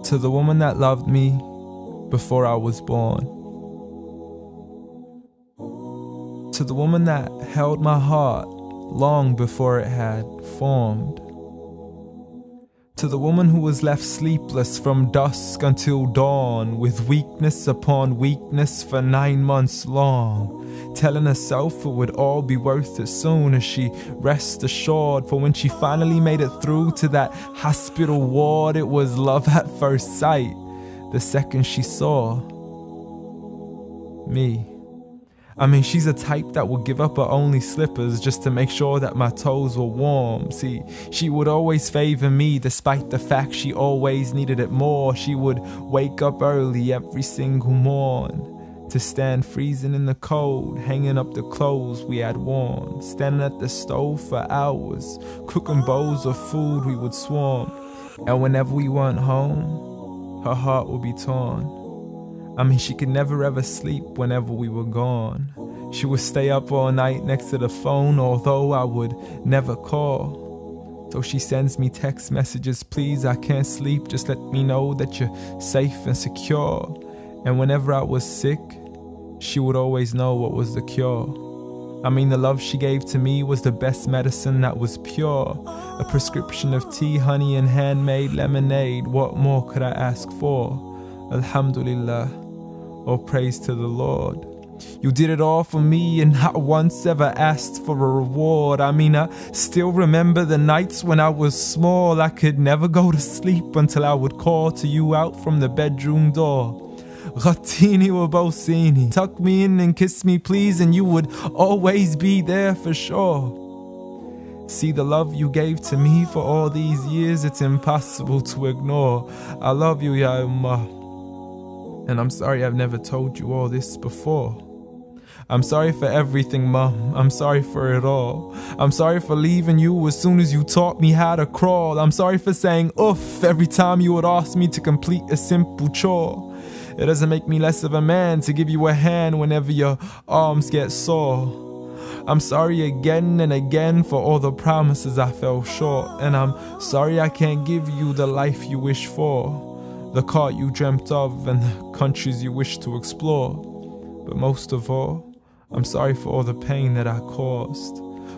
To the woman that loved me before I was born. To the woman that held my heart long before it had formed. To the woman who was left sleepless from dusk until dawn, with weakness upon weakness for 9 months long, telling herself it would all be worth it soon as she rest assured. For when she finally made it through to that hospital ward, it was love at first sight the second she saw me. I mean, she's a type that would give up her only slippers just to make sure that my toes were warm. See, she would always favor me despite the fact she always needed it more. She would wake up early every single morn to stand freezing in the cold, hanging up the clothes we had worn, standing at the stove for hours, cooking bowls of food we would swarm. And whenever we weren't home, her heart would be torn. I mean, she could never ever sleep whenever we were gone. She would stay up all night next to the phone, although I would never call. So she sends me text messages, please, I can't sleep, just let me know that you're safe and secure. And whenever I was sick, she would always know what was the cure. I mean, the love she gave to me was the best medicine that was pure. A prescription of tea, honey, and handmade lemonade. What more could I ask for? Alhamdulillah, all praise to the Lord. You did it all for me and not once ever asked for a reward. I mean, I still remember the nights when I was small. I could never go to sleep until I would call to you out from the bedroom door. Ghatini wa bawsini, tuck me in and kiss me please, and you would always be there for sure. See, the love you gave to me for all these years, it's impossible to ignore. I love you, Ya Ummah. And I'm sorry I've never told you all this before. I'm sorry for everything, Mum. I'm sorry for it all. I'm sorry for leaving you as soon as you taught me how to crawl. I'm sorry for saying oof every time you would ask me to complete a simple chore. It doesn't make me less of a man to give you a hand whenever your arms get sore. I'm sorry again and again for all the promises I fell short. And I'm sorry I can't give you the life you wish for, the car you dreamt of and the countries you wish to explore. But most of all, I'm sorry for all the pain that I caused,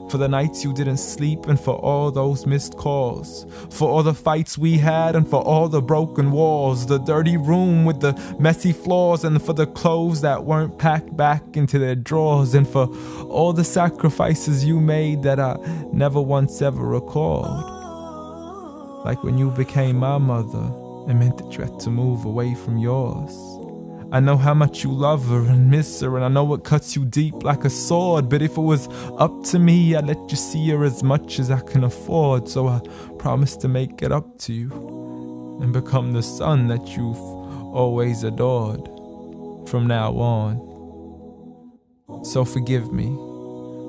for the nights you didn't sleep and for all those missed calls, for all the fights we had and for all the broken walls, the dirty room with the messy floors, and for the clothes that weren't packed back into their drawers, and for all the sacrifices you made that I never once ever recalled. Like when you became my mother, it meant that you had to move away from yours. I know how much you love her and miss her, and I know it cuts you deep like a sword. But if it was up to me, I'd let you see her as much as I can afford. So I promise to make it up to you and become the son that you've always adored from now on. So forgive me.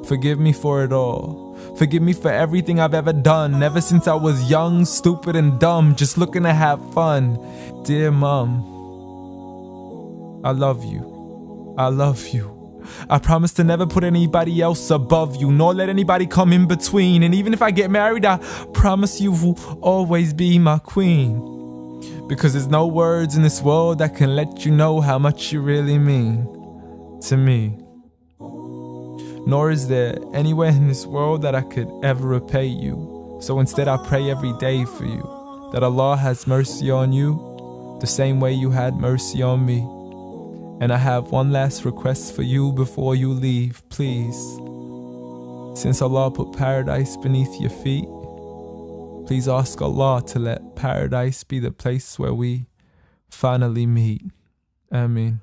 Forgive me for it all. Forgive me for everything I've ever done, ever since I was young, stupid and dumb, just looking to have fun. Dear Mom, I love you. I love you. I promise to never put anybody else above you, nor let anybody come in between. And even if I get married, I promise you will always be my queen. Because there's no words in this world that can let you know how much you really mean to me. Nor is there anywhere in this world that I could ever repay you. So instead I pray every day for you, that Allah has mercy on you the same way you had mercy on me. And I have one last request for you before you leave, please. Since Allah put paradise beneath your feet, please ask Allah to let paradise be the place where we finally meet. Ameen.